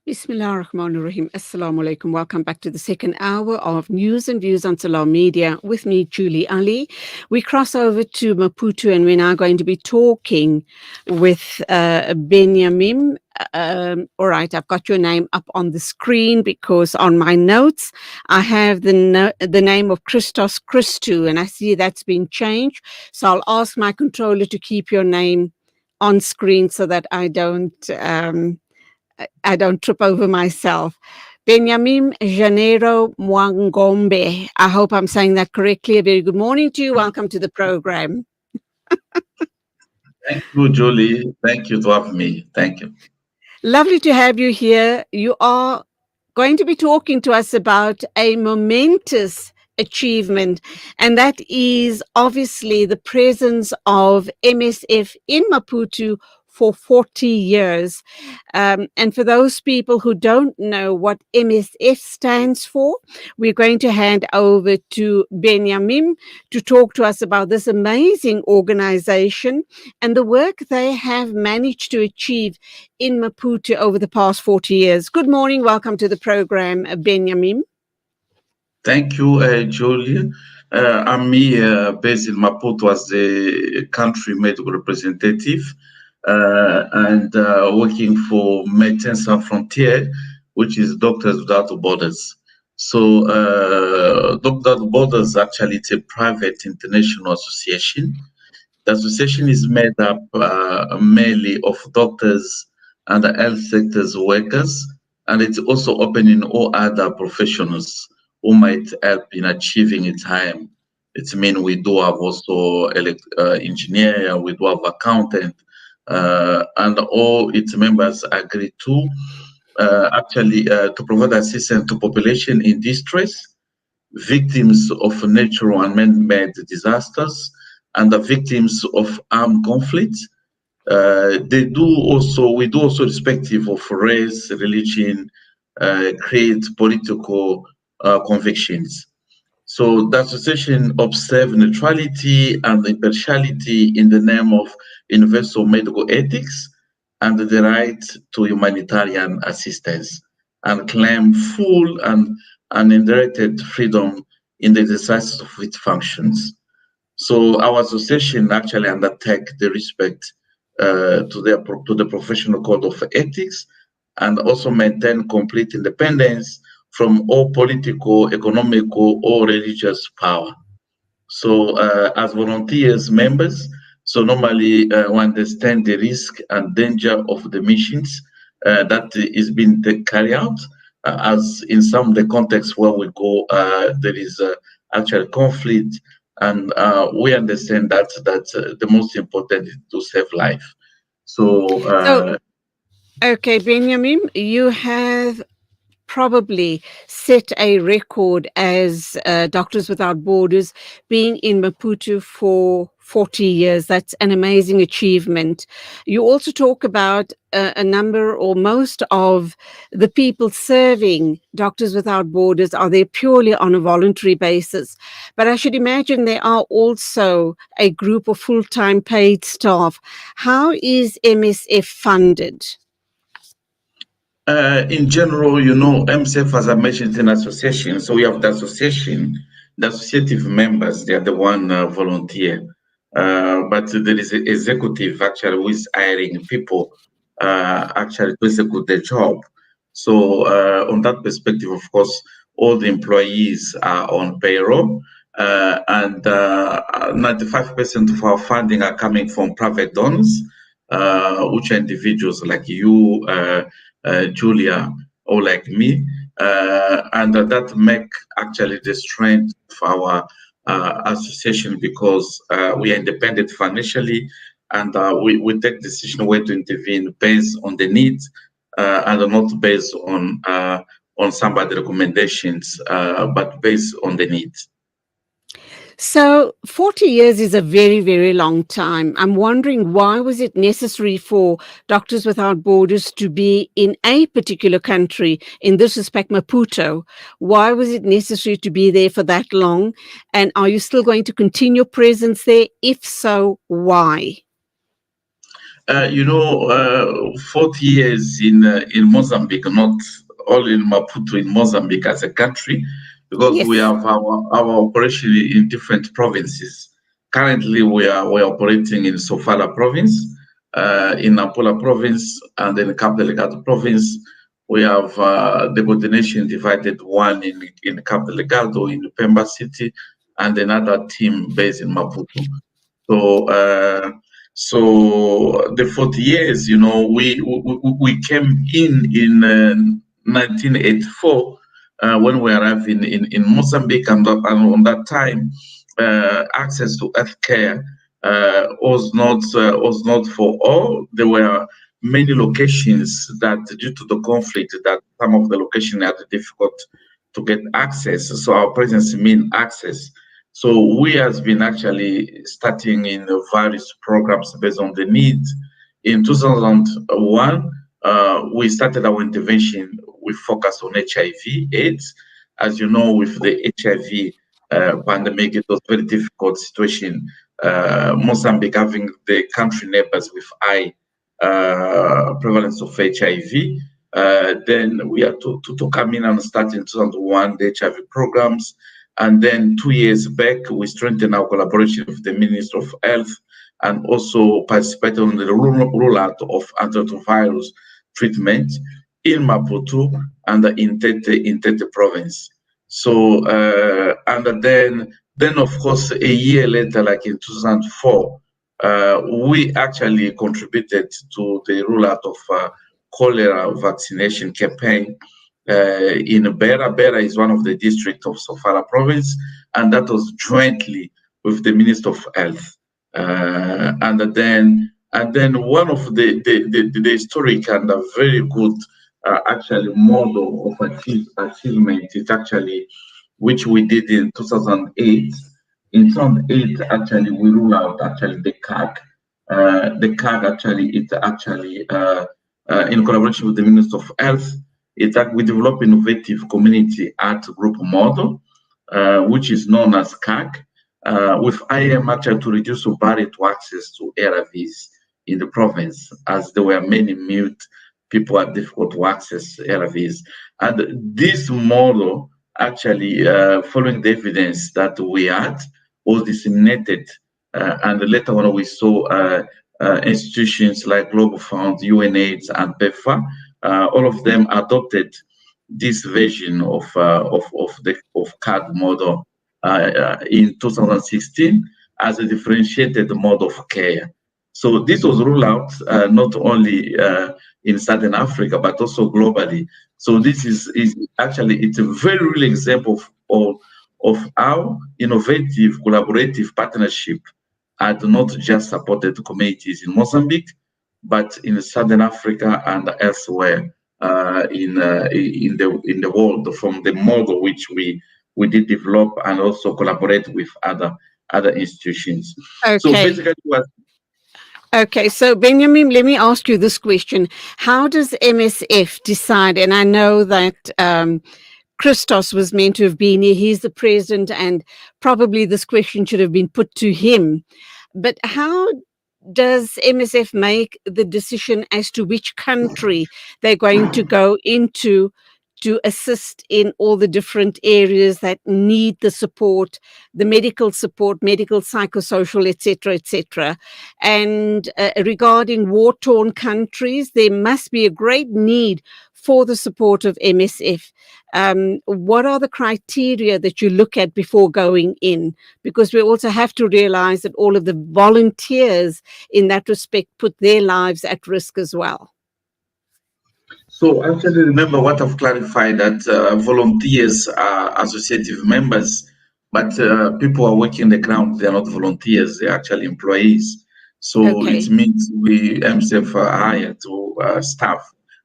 Bismillah ar-Rahman ar-Rahim. Assalamu alaikum. Welcome back to the second hour of News and Views on Salam Media with me, Julie Ali. We cross over to Maputo and we're now going to be talking with Benjamin. All right, I've got your name up on the screen because on my notes I have the name of Christos Christou, and I see that's been changed. So I'll ask my controller to keep your name on screen so that I don't trip over myself. Benjamin Janeiro Mwangombe. I hope I'm saying that correctly. A very good morning to you. Welcome to the program. Thank you, Julie. Thank you to have me. Thank you. Lovely to have you here. You are going to be talking to us about a momentous achievement, and that is obviously the presence of MSF in Maputo for 40 years. And for those people who don't know what MSF stands for, we're going to hand over to Benjamin to talk to us about this amazing organization and the work they have managed to achieve in Maputo over the past 40 years. Good morning. Welcome to the program, Benjamin. Thank you, Julie. I'm here based in Maputo as the country medical representative and working for Médecins Sans Frontières, which is Doctors Without Borders. So Doctors Without Borders actually it's a private international association. The association is made up mainly of doctors and the health sector's workers, and it's also open in all other professionals who might help in achieving its aim. It means we do have also engineer, we do have accountant, and all its members agree to to provide assistance to population in distress, victims of natural and man-made disasters, and the victims of armed conflict. We do also irrespective of race, religion, creed, political convictions. So the association observes neutrality and impartiality in the name of universal medical ethics and the right to humanitarian assistance, and claim full and uninterrupted freedom in the exercise of its functions. So our association actually undertake the respect to the professional code of ethics and also maintain complete independence from all political, economical, or religious power. So as volunteers members, so normally we understand the risk and danger of the missions that is being carried out. As in some of the contexts where we go, there is actual conflict, and we understand that the most important is to save life. So, Okay, Benjamin, you have probably set a record as Doctors Without Borders being in Maputo for 40 years. That's an amazing achievement. You also talk about a number or most of the people serving Doctors Without Borders are there purely on a voluntary basis. But I should imagine there are also a group of full-time paid staff. How is MSF funded? In general, MSF, as I mentioned, is an association. So we have the association, the associative members, they are the one volunteer. But there is an executive actually who is hiring people actually to execute their job. So on that perspective, of course, all the employees are on payroll. And 95% of our funding are coming from private donors, which are individuals like you, Julia, or like me, and that make actually the strength of our association, because we are independent financially, and we take decision where to intervene based on the needs and not based on somebody recommendations, but based on the needs. So 40 years is a very, very long time. I'm wondering, why was it necessary for Doctors Without Borders to be in a particular country, in this respect, Maputo? Why was it necessary to be there for that long? And are you still going to continue presence there? If so, why? 40 years in Mozambique, not only in Maputo, in Mozambique as a country, because we Yes. have our operation in different provinces. Currently, we're operating in Sofala province, in Nampula province, and in Cabo Delgado province. We have the coordination divided, one in Cabo Delgado, in Pemba City, and another team based in Maputo. So, so the 40 years, we came in 1984 when we arrived in Mozambique, and on that time, access to healthcare was not for all. There were many locations that, due to the conflict, that some of the locations had difficult to get access. So our presence mean access. So we has been actually starting in various programs based on the needs. In 2001, we started our intervention. We focused on HIV/AIDS. As you know, with the HIV pandemic, it was very difficult situation. Mozambique having the country neighbors with high prevalence of HIV. Then we had to come in and start in 2001 the HIV programs. And then 2 years back, we strengthened our collaboration with the Minister of Health and also participated in the rollout of antiretrovirus treatment in Maputo and in Tete province. So, and then of course, a year later, like in 2004, we actually contributed to the rollout of cholera vaccination campaign in Beira. Beira is one of the districts of Sofala province, and that was jointly with the Minister of Health. And then one of the historic and a very good actually model of achievement is actually which we did in 2008. In 2008, actually, we ruled out actually the CAG. The CAG actually is actually in collaboration with the Minister of Health. It's that we develop innovative community art group model, which is known as CAG, with IAM actually to reduce barrier to access to ARVs in the province, as there were many mute people had difficult to access ARVs. And this model actually, following the evidence that we had, was disseminated. And later on, we saw institutions like Global Fund, UNAIDS, and PEPFAR, all of them adopted this version of the CAG model in 2016 as a differentiated mode of care. So this was rolled out not only in Southern Africa but also globally. So this is actually, it's a very real example of how innovative collaborative partnership had not just supported communities in Mozambique, but in Southern Africa and elsewhere in the world, from the model which we did develop and also collaborate with other institutions. So Okay. basically, what Okay, so Benjamin, let me ask you this question. How does MSF decide? And I know that Christos was meant to have been here. He's the president, and probably this question should have been put to him. But how does MSF make the decision as to which country they're going to go into to assist in all the different areas that need the support, the medical support, medical, psychosocial, etc., etc. And regarding war-torn countries, there must be a great need for the support of MSF. What are the criteria that you look at before going in? Because we also have to realize that all of the volunteers in that respect put their lives at risk as well. So actually, remember what I've clarified, that volunteers are associative members, but people are working the ground. They are not volunteers; they're actually employees. So it Okay. means we MSF hire to staff,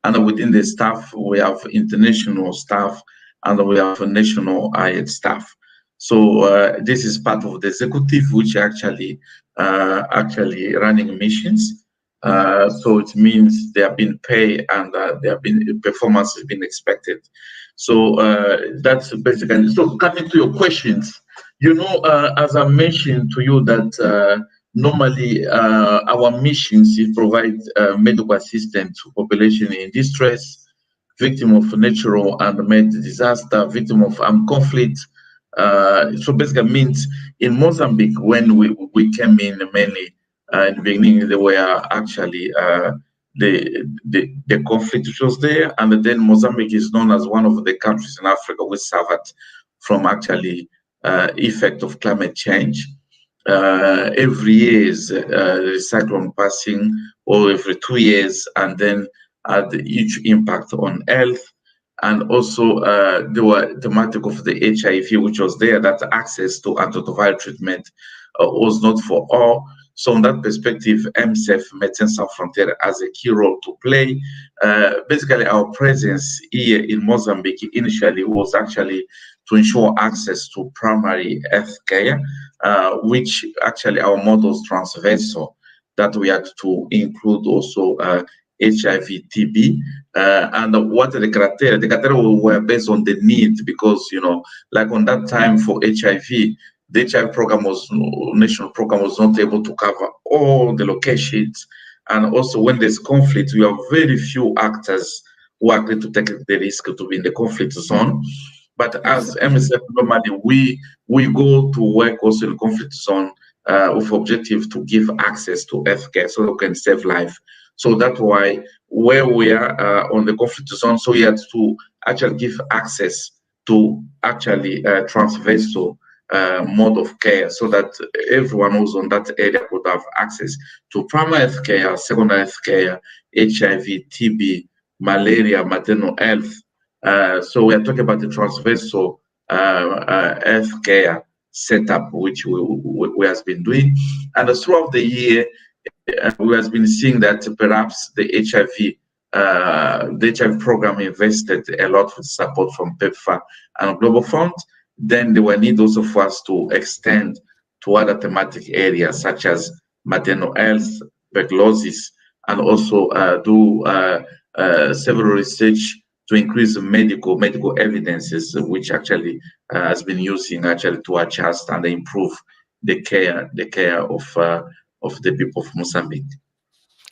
and within the staff we have international staff and we have national hired staff. So this is part of the executive, which actually running missions. So it means they have been paid and performance has been expected. So that's basically. So coming to your questions, as I mentioned to you that Normally, our mission is to provide medical assistance to population in distress, victim of natural and man-made disaster, victim of armed conflict. So basically means in Mozambique, when we came in mainly in the beginning, there were actually the conflict which was there, and then Mozambique is known as one of the countries in Africa which suffered from actually effect of climate change. Every year is the cyclone passing, or every 2 years, and then had huge impact on health. And also the matter of the HIV, which was there, that access to antiretroviral treatment was not for all. So, in that perspective, MSF, Médecins Sans Frontières, has a key role to play. Basically, our presence here in Mozambique initially was actually to ensure access to primary health care, which actually our model is transversal, that we had to include also HIV, TB, and what are the criteria? The criteria were based on the need, because like on that time for HIV, the HIV program was national program was not able to cover all the locations, and also when there's conflict, we have very few actors who agree to take the risk to be in the conflict zone. But as MSF, normally we go to work also in conflict zone with objective to give access to healthcare so we can save life. So that's why where we are on the conflict zone, so we had to actually give access to actually transversal mode of care, so that everyone who's on that area could have access to primary health care, secondary health care, HIV, TB, malaria, maternal health. So we are talking about the transversal health care setup, which we has been doing. And throughout the year, we has been seeing that perhaps the HIV program invested a lot with support from PEPFAR and Global Fund. Then there were need also for us to extend to other thematic areas such as maternal health, tuberculosis, and also do several research to increase medical evidences, which actually has been using actually to adjust and improve the care of the people of Mozambique.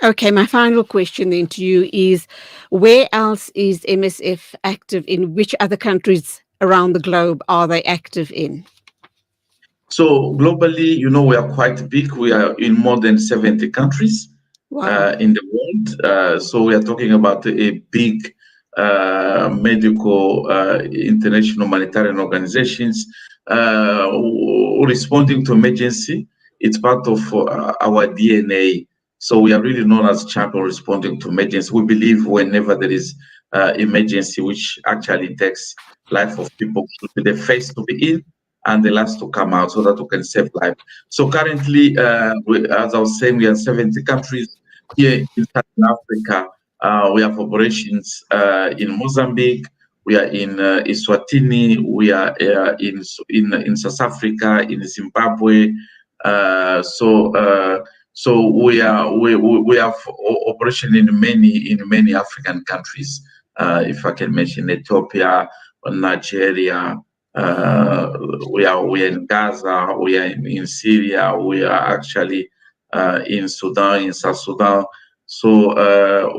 Okay, my final question then to you is, where else is MSF active in? Which other countries around the globe are they active in? So globally, we are quite big. We are in more than 70 countries Wow. in the world. So we are talking about a big medical international humanitarian organizations responding to emergency. It's part of our DNA. So we are really known as champion responding to emergency. We believe whenever there is emergency, which actually takes life of people, should be the first to be in and the last to come out, so that we can save life. So currently, as I was saying, we are 70 countries here in Southern Africa. We have operations in Mozambique. We are in Eswatini. We are in South Africa, in Zimbabwe. So we have operation in many African countries. If I can mention Ethiopia, Nigeria. We are in Gaza. We are in Syria. We are actually in Sudan, in South Sudan. So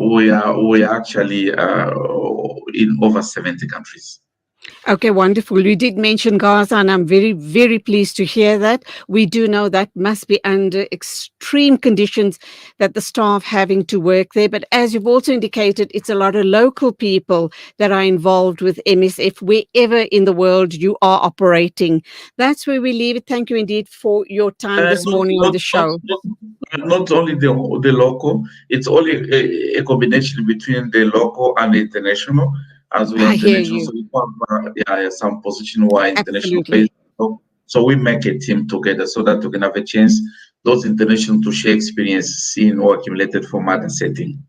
we are actually in over 70 countries. Okay, wonderful. You did mention Gaza, and I'm very, very pleased to hear that. We do know that must be under extreme conditions that the staff having to work there. But as you've also indicated, it's a lot of local people that are involved with MSF wherever in the world you are operating. That's where we leave it. Thank you indeed for your time this Not, morning on not, the not, show. not only the local, it's only a combination between the local and the international, as we are I hear international. you. So we have some position who are international based. Absolutely. So we make a team together so that we can have a chance, those international, to share experience, seen or accumulated from other setting.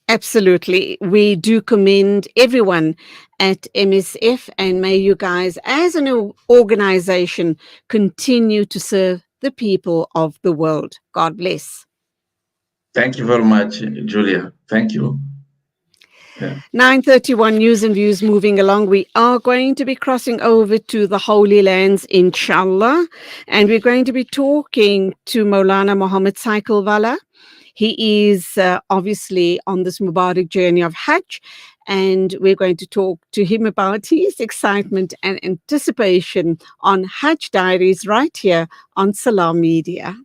Absolutely. We do commend everyone at MSF, and may you guys, as an organization, continue to serve the people of the world. God bless. Thank you very much, Julia. Thank you. Yeah. 9:31 News and Views moving along. We are going to be crossing over to the Holy Lands, inshallah, and we're going to be talking to Maulana Muhammad Saikalwala. He is obviously on this Mubarak journey of Hajj, and we're going to talk to him about his excitement and anticipation on Hajj Diaries right here on Salam Media.